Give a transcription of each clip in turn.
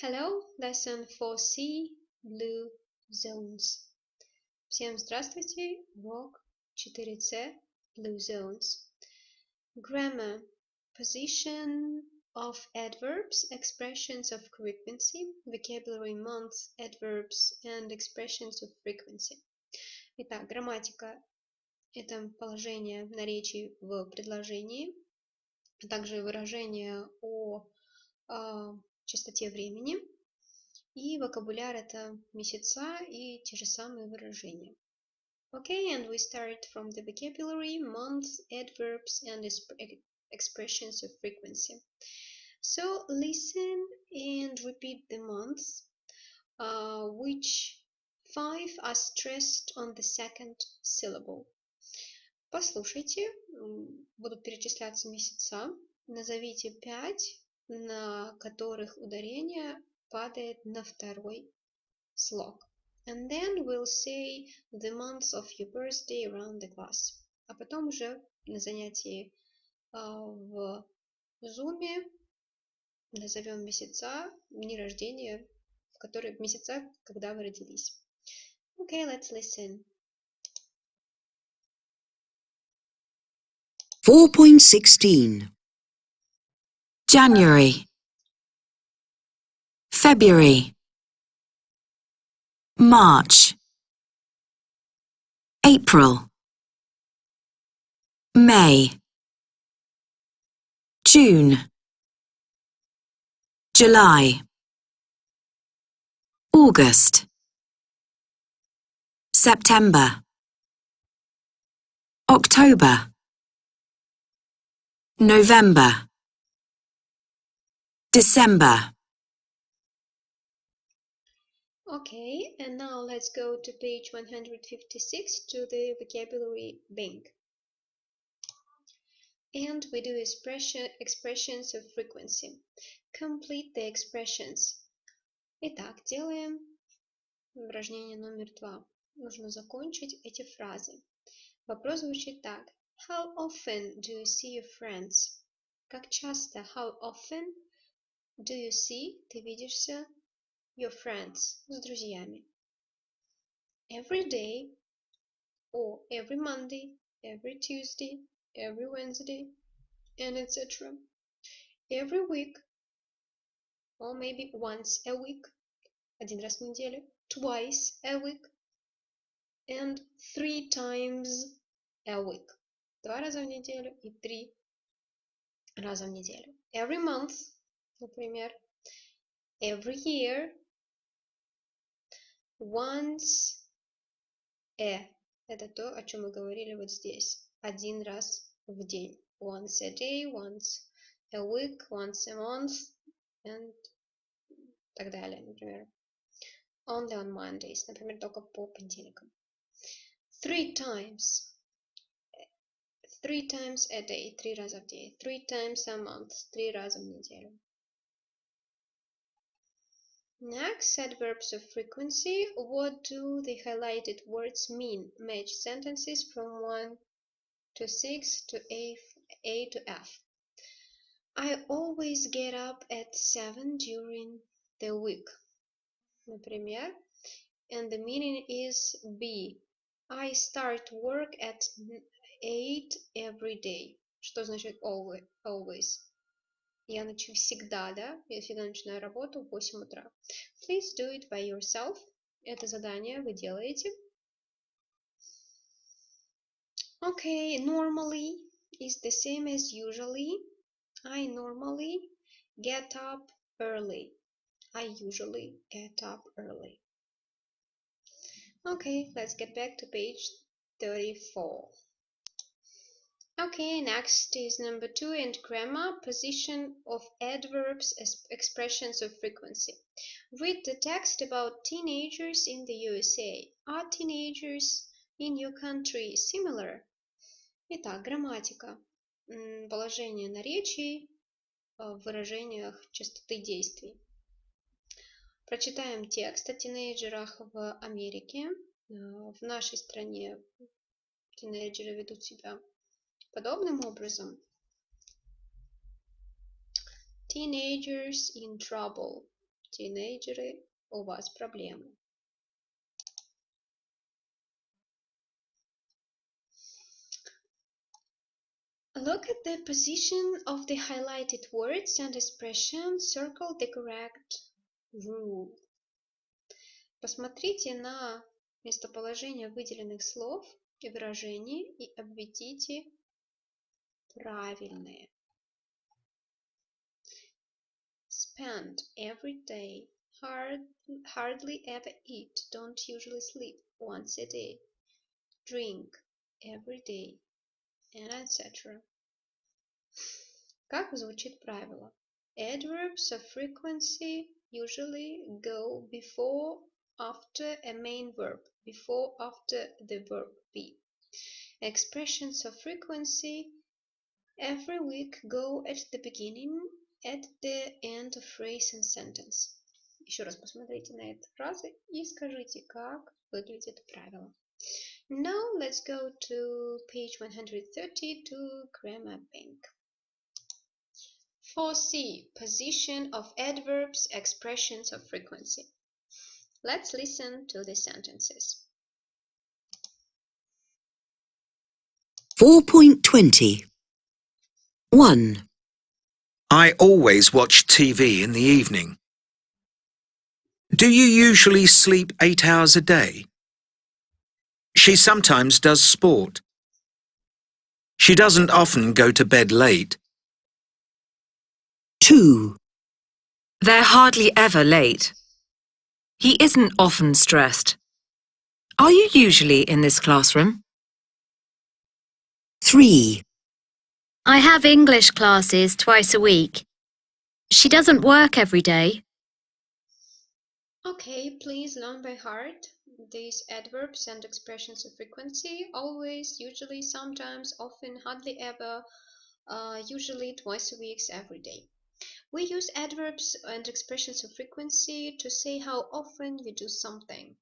Hello, lesson 4C, Blue Zones. Всем здравствуйте, урок 4C, Blue Zones. Grammar, position of adverbs, expressions of frequency, vocabulary months, adverbs and expressions of frequency. Итак, грамматика – это положение наречий в предложении, а также выражение о частоте времени. И вокабуляр – это месяца и те же самые выражения. Okay, and we start from the vocabulary, months, adverbs, and expressions of frequency. So listen and repeat the months, which 5 are stressed on the second syllable. Послушайте, будут перечисляться месяца. Назовите 5, на которых ударение падает на второй слог. And then we'll say the months of your birthday around the class. А потом уже на занятии в Zoom назовем месяца, дни рождения, месяца, когда вы родились. Okay, let's listen. 4.16 January, February, March, April, May, June, July, August, September, October, November, December. Okay, and now let's go to page 156 to the vocabulary bank. And we do expressions of frequency. Complete the expressions. Итак, делаем упражнение номер 2. Нужно закончить эти фразы. Вопрос звучит так. How often do you see your friends? Как часто? How often do you see? Ты видишься your friends, с друзьями. Every day, or every Monday, every Tuesday, every Wednesday, and etc. Every week, or maybe once a week, один раз в неделю, twice a week, and 3 times a week. 2 раза в неделю и 3 раза в неделю. Every month, например, every year, once a. Это то, о чем мы говорили вот здесь. Один раз в день. Once a day, once a week, once a month, and так далее, например. Only on Mondays, например, только по понедельникам. 3 times. 3 times a day, 3 раза в день. 3 times a month, 3 раза в неделю. Next, adverbs of frequency. What do the highlighted words mean? Match sentences from 1 to 6 to A to F. I always get up at 7 during the week. Например, and the meaning is B. I start work at 8 every day. Что значит always? Я всегда, да? Я всегда начинаю работу в 8 утра. Please do it by yourself. Это задание вы делаете. Okay, normally is the same as usually. I normally get up early. I usually get up early. Okay, let's get back to page 34. Okay, next is number 2 and grammar, position of adverbs as expressions of frequency. Read the text about teenagers in the USA. Are teenagers in your country similar? Итак, грамматика. Положение наречий в выражениях частоты действий. Прочитаем текст о тинейджерах в Америке. В нашей стране тинейджеры ведут себя подобным образом. Teenagers in trouble. Тинейджеры, у вас проблемы. Look at the position of the highlighted words and expressions. Circle the correct rule. Посмотрите на местоположение выделенных слов и выражений и обведите правильные. Spend every day. Hardly ever eat. Don't usually sleep. Once a day. Drink every day. And etc. Как звучит правило? Adverbs of frequency usually go before, after a main verb, before, after the verb be. Expressions of frequency every week go at the beginning, at the end of phrase and sentence. Еще раз посмотрите на эти фразы и скажите, как выглядит правило. Now let's go to page 130 to Grammar Bank. 4C. Position of adverbs, expressions of frequency. Let's listen to the sentences. 4.20. 1, I always watch TV in the evening. Do you usually sleep 8 hours a day? She sometimes does sport. She doesn't often go to bed late. 2, They're hardly ever late. He isn't often stressed. Are you usually in this classroom? 3, I have English classes twice a week. She doesn't work every day. Okay, please learn by heart these adverbs and expressions of frequency. Always, usually, sometimes, often, hardly ever, usually, twice a week, every day. We use adverbs and expressions of frequency to say how often you do something.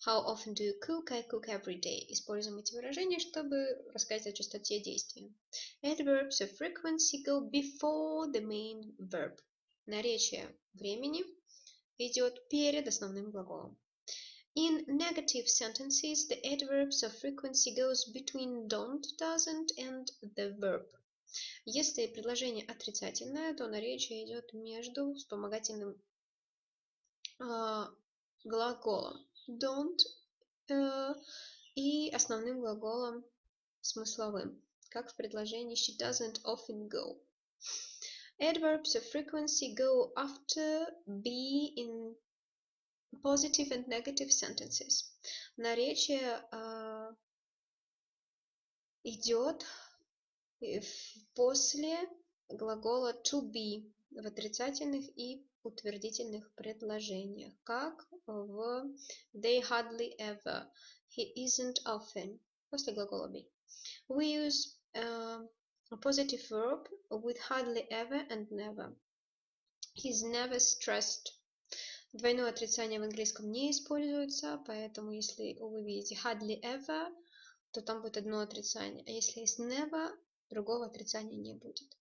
How often do you cook? I cook every day. Используем эти выражения, чтобы рассказать о частоте действия. Adverbs of frequency go before the main verb. Наречие времени идет перед основным глаголом. In negative sentences, the adverbs of frequency goes between don't, doesn't and the verb. Если предложение отрицательное, то наречие идет между вспомогательным глаголом don't и основным глаголом смысловым, как в предложении she doesn't often go. Adverbs of frequency go after be in positive and negative sentences. Наречие идет после глагола to be в отрицательных и утвердительных предложениях, как в they hardly ever, he isn't often, после глагола be. We use a positive verb with hardly ever and never. He's never stressed. Двойное отрицание в английском не используется, поэтому если вы видите hardly ever, то там будет одно отрицание, а если есть never, другого отрицания не будет.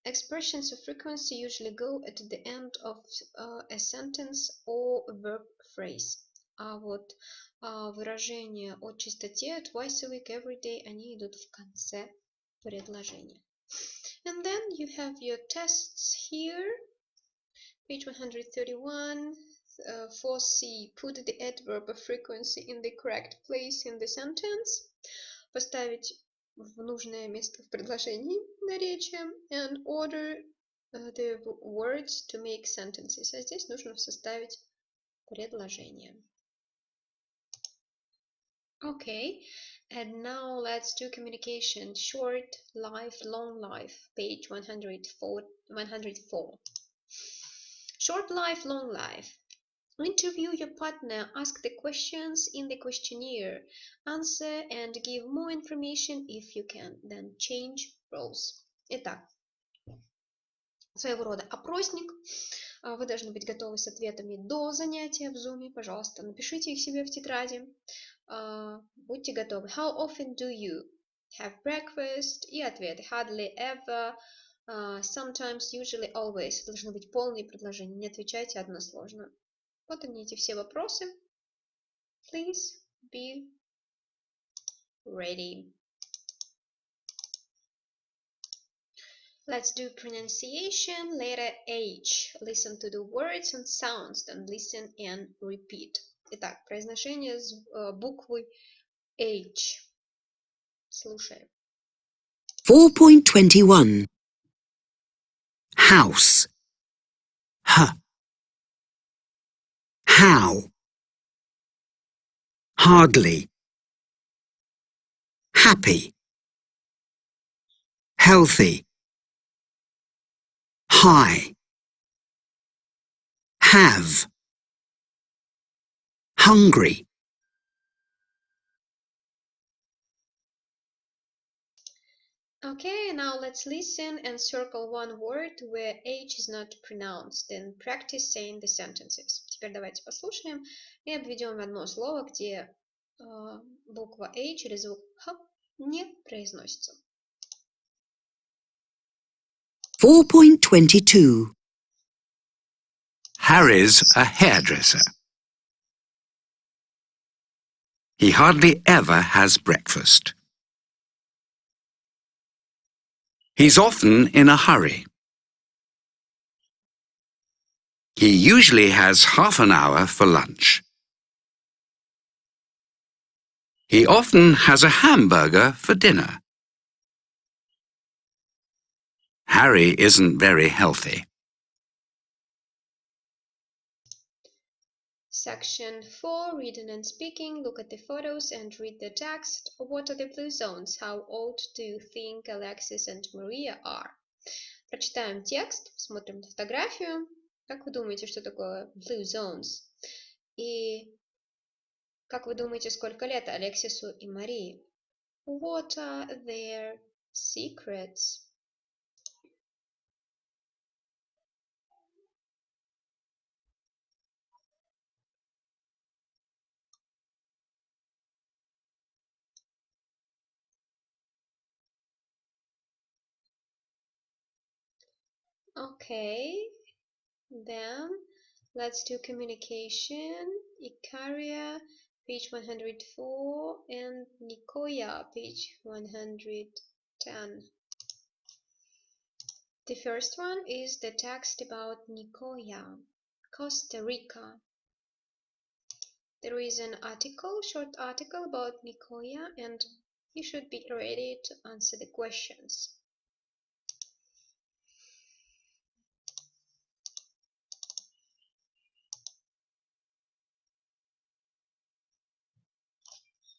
Expressions of frequency usually go at the end of a sentence or a verb phrase. А вот выражения о частоте twice a week, every day, они идут в конце предложения. And then you have your tests here. Page 131. 4C. Put the adverb of frequency in the correct place in the sentence. Поставить в нужное место в предложении наречие and order the words to make sentences. А здесь нужно составить предложение. Okay, and now let's do communication. Short life, long life. Page 104. Short life, long life. Interview your partner, ask the questions in the questionnaire, answer and give more information if you can, then change roles. Итак, своего рода опросник. Вы должны быть готовы с ответами до занятия в Zoom. Пожалуйста, напишите их себе в тетради. Будьте готовы. How often do you have breakfast? И ответы. Hardly ever, Sometimes, usually, always. Должны быть полные предложения. Не отвечайте односложно. Вот они, эти все вопросы. Please be ready. Let's do pronunciation. Letter H. Listen to the words and sounds. Then listen and repeat. Итак, произношение буквы H. Слушаем. 4.21. House. H. How. Hardly. Happy. Healthy. High. Have. Hungry. Okay, now let's listen and circle one word where H is not pronounced. Then practice saying the sentences. Теперь давайте послушаем и обведем одно слово, где буква H или звук Х не произносится. 4.22. Harry's a hairdresser. He hardly ever has breakfast. He's often in a hurry. He usually has half an hour for lunch. He often has a hamburger for dinner. Harry isn't very healthy. Section 4, reading and speaking. Look at the photos and read the text. What are the blue zones? How old do you think Alexis and Maria are? Прочитаем текст, смотрим на фотографию. Как вы думаете, что такое blue zones? И как вы думаете, сколько лет Алексису и Марии? What are their secrets? Okay, then let's do communication. Ikaria, page 104, and Nicoya, page 110. The first one is the text about Nicoya, Costa Rica. There is an article, short article about Nicoya, and you should be ready to answer the questions.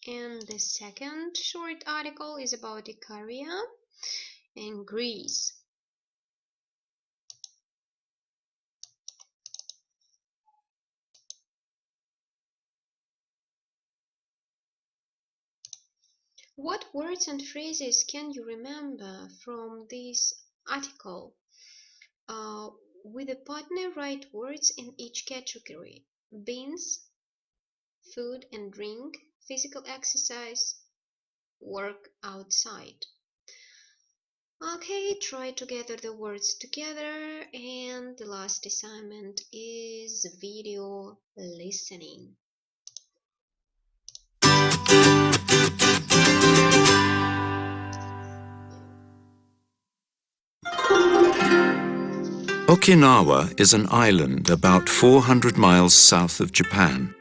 And the second short article is about Ikaria and Greece. What words and phrases can you remember from this article? With a partner, write words in each category: beans, food and drink, physical exercise, work outside. Okay, try to gather the words together, and the last assignment is video listening. Okinawa is an island about 400 miles south of Japan.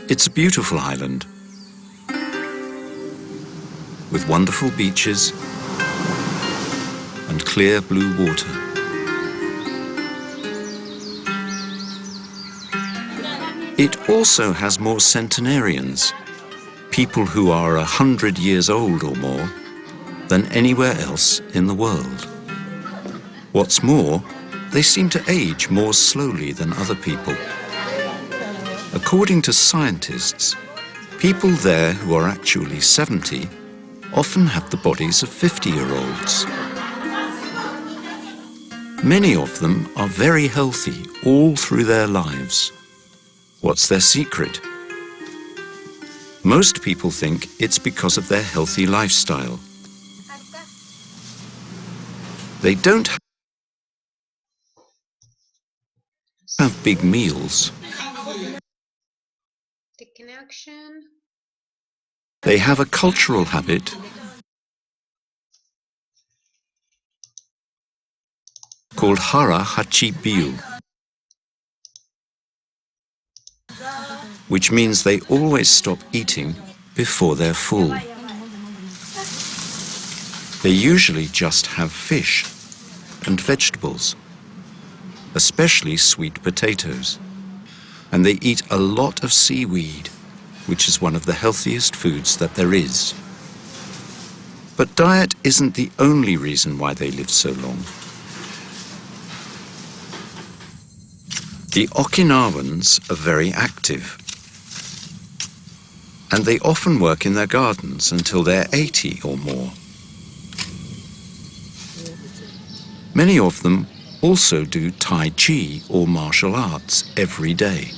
It's a beautiful island with wonderful beaches and clear blue water. It also has more centenarians, people who are 100 years old or more, than anywhere else in the world. What's more, they seem to age more slowly than other people. According to scientists, people there who are actually 70 often have the bodies of 50-year-olds. Many of them are very healthy all through their lives. What's their secret? Most people think it's because of their healthy lifestyle. They don't have big meals. The connection. They have a cultural habit called Hara Hachi Biu, which means they always stop eating before they're full. They usually just have fish and vegetables, especially sweet potatoes, and they eat a lot of seaweed, which is one of the healthiest foods that there is. But diet isn't the only reason why they live so long. The Okinawans are very active, and they often work in their gardens until they're 80 or more. Many of them also do Tai Chi or martial arts every day.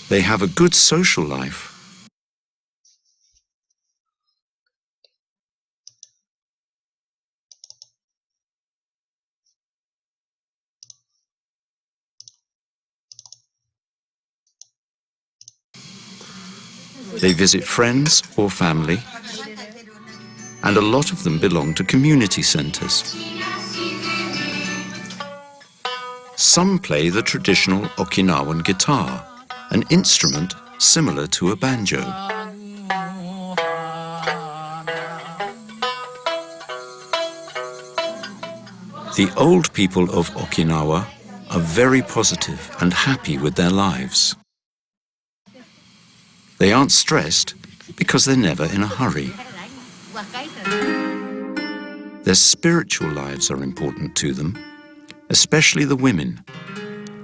They have a good social life. They visit friends or family, and a lot of them belong to community centres. Some play the traditional Okinawan guitar, an instrument similar to a banjo. The old people of Okinawa are very positive and happy with their lives. They aren't stressed because they're never in a hurry. Their spiritual lives are important to them, especially the women,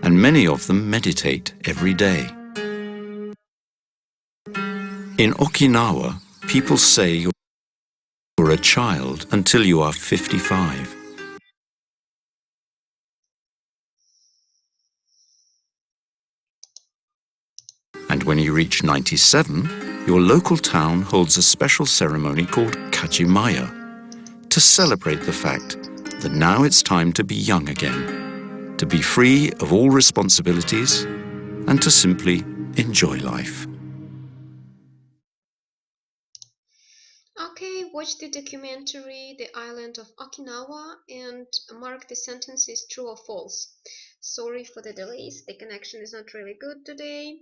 and many of them meditate every day. In Okinawa, people say you're a child until you are 55. And when you reach 97, your local town holds a special ceremony called Kachimaya to celebrate the fact that now it's time to be young again, to be free of all responsibilities, and to simply enjoy life. Okay, watch the documentary The Island of Okinawa and mark the sentences true or false. Sorry for the delays, the connection is not really good today.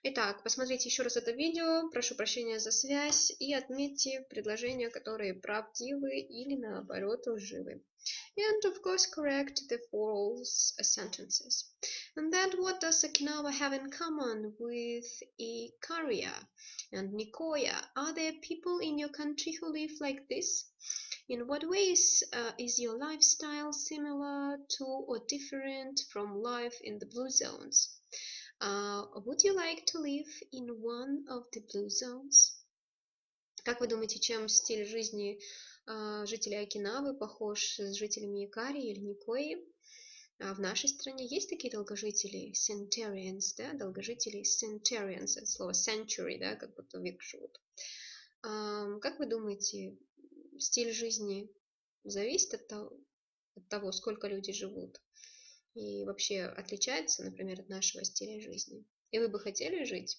Итак, посмотрите еще раз это видео, прошу прощения за связь, и отметьте предложения, которые правдивы или наоборот лживы. And of course correct the false sentences. And then what does Okinawa have in common with Ikaria and Nicoya? Are there people in your country who live like this? In what ways is your lifestyle similar to or different from life in the blue zones? Would you like to live in one of the blue zones? Как вы думаете, чем стиль жизни жителей Окинавы похож с жителями Икарии или Никои? В нашей стране есть такие долгожители, centurions, да, долгожители centurions, это слово century, да, как будто век живут. Как вы думаете, стиль жизни зависит от того, сколько люди живут? И вообще отличается, например, от нашего стиля жизни? И вы бы хотели жить?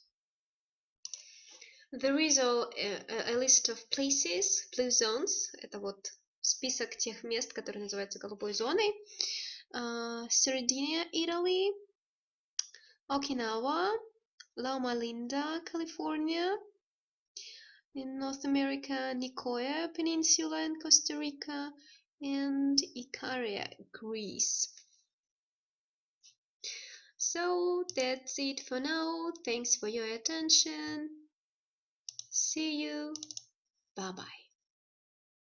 There is a list of places, blue zones. Это вот список тех мест, которые называются голубой зоной. Sardinia, Italy, Okinawa, Loma Linda, California. In North America, Nicoya Peninsula in Costa Rica, and Ikaria, Greece. So that's it for now. Thanks for your attention. See you. Bye bye.